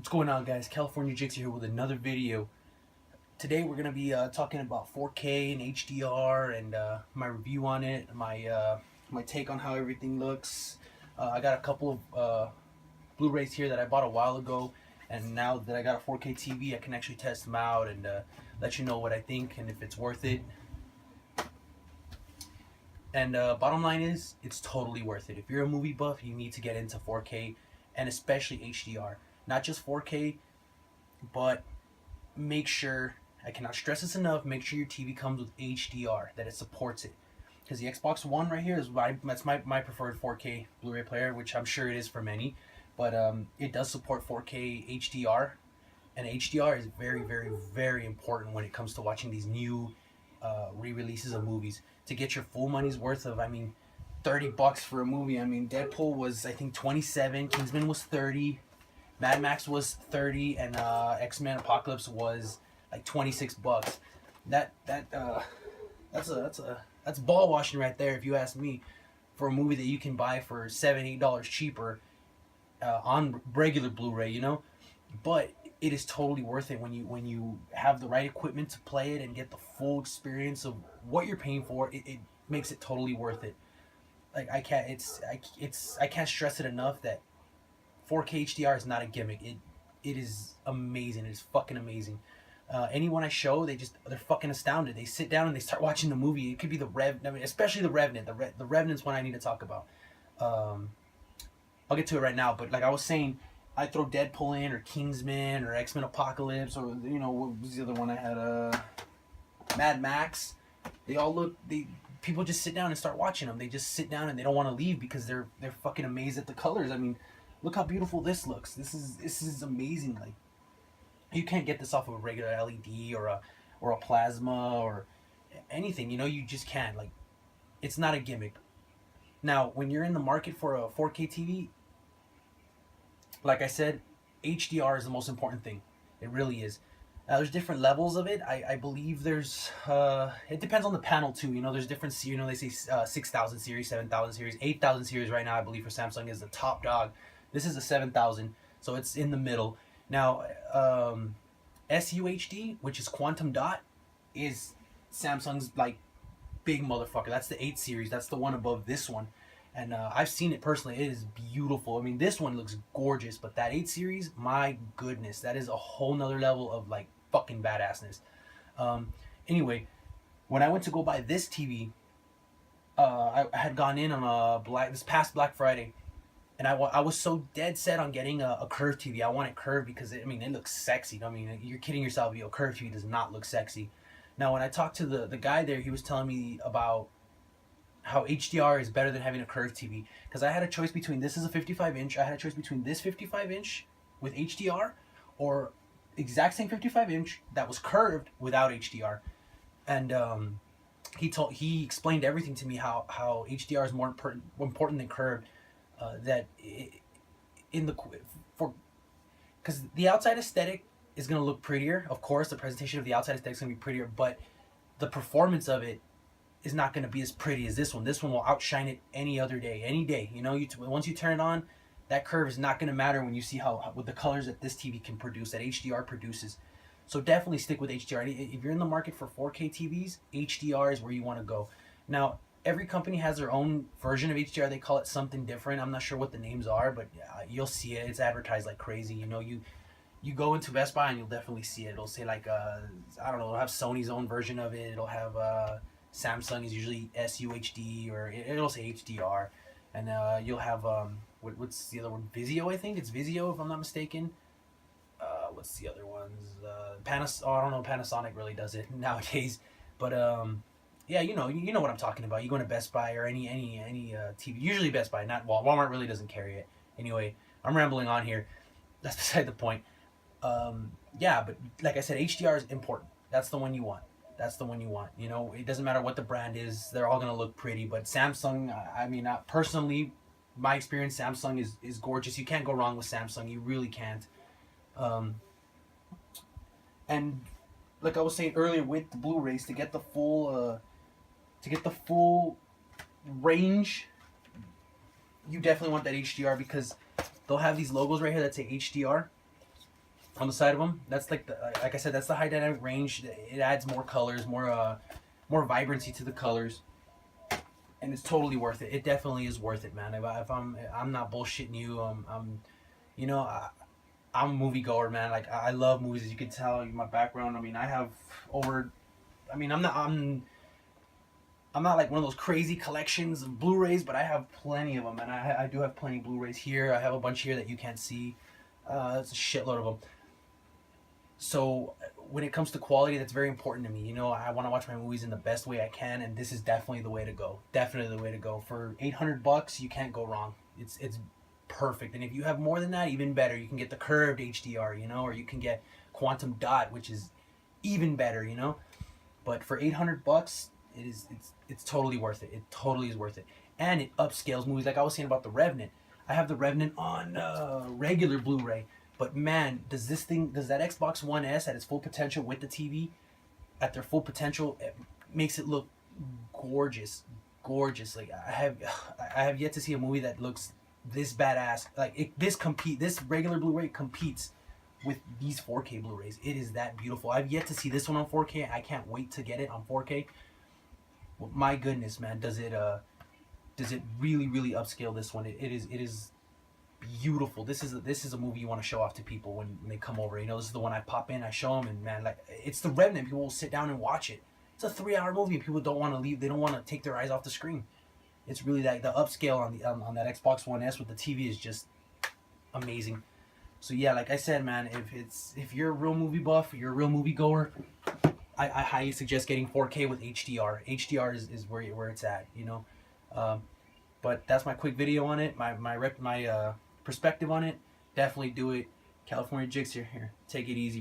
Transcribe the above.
What's going on, guys? California Jixer here with another video. Today we're gonna be talking about 4K and HDR and my review on it, my take on how everything looks. I got a couple of Blu-rays here that I bought a while ago, and now that I got a 4K TV, I can actually test them out and let you know what I think and if it's worth it. And bottom line is, it's totally worth it. If you're a movie buff, you need to get into 4K and especially HDR. Not just 4K, but make sure, I cannot stress this enough, make sure your TV comes with HDR, that it supports it. Because the Xbox One right here is that's my preferred 4K Blu-ray player, which I'm sure it is for many. But it does support 4K HDR, and HDR is very, very, very important when it comes to watching these new re-releases of movies. To get your full money's worth of, $30 for a movie. Deadpool was, I think, 27, Kingsman was 30, Mad Max was 30, and X-Men Apocalypse was like $26. That's ball washing right there, if you ask me, for a movie that you can buy for $7-8 cheaper on regular Blu-ray, you know. But it is totally worth it when you have the right equipment to play it and get the full experience of what you're paying for. It makes it totally worth it. Like I can't stress it enough that 4K HDR is not a gimmick. It is amazing. It is fucking amazing. Anyone I show, they're fucking astounded. They sit down and they start watching the movie. It could be especially the Revenant. The Revenant's one I need to talk about. I'll get to it right now. But like I was saying, I throw Deadpool in, or Kingsman, or X-Men Apocalypse, or what was the other one I had? Mad Max. People just sit down and start watching them. They just sit down and they don't want to leave because they're fucking amazed at the colors. Look how beautiful this looks. This is amazing. Like, you can't get this off of a regular LED or a plasma or anything. You just can't. Like, it's not a gimmick. Now, when you're in the market for a 4K TV, like I said, HDR is the most important thing. It really is. There's different levels of it. I believe there's it depends on the panel too. There's different. They say 6,000 series, 7,000 series, 8,000 series right now. I believe for Samsung is the top dog. This is a 7,000, so it's in the middle. Now, SUHD, which is Quantum Dot, is Samsung's like big motherfucker. That's the 8 series. That's the one above this one. And I've seen it personally. It is beautiful. This one looks gorgeous, but that 8 series, my goodness, that is a whole nother level of like fucking badassness. Anyway, when I went to go buy this TV, I had gone in on this past Black Friday, and I was so dead set on getting a curved TV. I want it curved because it looks sexy. You're kidding yourself. Curved TV does not look sexy. Now, when I talked to the guy there, he was telling me about how HDR is better than having a curved TV, because I had a choice between, this is a 55-inch, I had a choice between this 55-inch with HDR or exact same 55-inch that was curved without HDR. And he explained everything to me, how HDR is more important than curved, because the outside aesthetic is going to look prettier. Of course, the presentation of the outside aesthetic is going to be prettier, but the performance of it is not going to be as pretty as this one. This one will outshine it any other day, any day. Once you turn it on, that curve is not going to matter when you see how with the colors that this TV can produce, that HDR produces. So definitely stick with HDR. If you're in the market for 4K TVs, HDR is where you want to go. Now, every company has their own version of HDR. They call it something different. I'm not sure what the names are, but you'll see it. It's advertised like crazy. You go into Best Buy and you'll definitely see it. It'll say like I don't know. It'll have Sony's own version of it. It'll have Samsung is usually SUHD, or it'll say HDR, and you'll have what's the other one? Vizio, I think it's Vizio if I'm not mistaken. What's the other ones? Panasonic. Oh, I don't know. Panasonic really does it nowadays, but yeah, you know what I'm talking about. You go to Best Buy or any TV, usually Best Buy, not Walmart. Walmart really doesn't carry it. Anyway, I'm rambling on here. That's beside the point. Yeah, but like I said, HDR is important. That's the one you want. That's the one you want. It doesn't matter what the brand is. They're all going to look pretty. But Samsung, personally, my experience, Samsung is gorgeous. You can't go wrong with Samsung. You really can't. And like I was saying earlier with the Blu-rays, to get the full range, you definitely want that HDR, because they'll have these logos right here that say HDR. on the side of them. That's like like I said, that's the high dynamic range. It adds more colors, more vibrancy to the colors, and it's totally worth it. It definitely is worth it, man. If I'm not bullshitting you. You know, I'm a movie goer, man. Like I love movies, as you can tell. My background. I mean, I have over. I mean, I'm not like one of those crazy collections of Blu-rays, but I have plenty of them, and I do have plenty of Blu-rays here. I have a bunch here that you can't see. It's a shitload of them. So when it comes to quality, that's very important to me. You know, I want to watch my movies in the best way I can, and this is definitely the way to go. Definitely the way to go. For $800, you can't go wrong. It's perfect. And if you have more than that, even better. You can get the curved HDR, you know, or you can get quantum dot, which is even better, you know. But for $800, it's totally worth it. It totally is worth it, and it upscales movies. Like I was saying about The Revenant, I have The Revenant on regular Blu-ray, but man, does that Xbox One S at its full potential with the TV, at their full potential, it makes it look gorgeous, gorgeous. Like I have yet to see a movie that looks this badass. Like this regular Blu-ray competes with these 4K Blu-rays. It is that beautiful. I've yet to see this one on 4K. I can't wait to get it on 4K. Well, my goodness, man, does it really upscale this one? It is beautiful. This is a movie you want to show off to people when they come over. You know, this is the one I pop in, I show them, and man, like it's The Revenant. People will sit down and watch it. It's a 3-hour movie, and people don't want to leave. They don't want to take their eyes off the screen. It's really that the upscale on that Xbox One S with the TV is just amazing. So yeah, like I said, man, if you're a real movie buff, you're a real movie goer, I highly suggest getting 4K with HDR. HDR is where it's at, you know. But that's my quick video on it. My perspective on it. Definitely do it. California Jigs here. Take it easy, bro.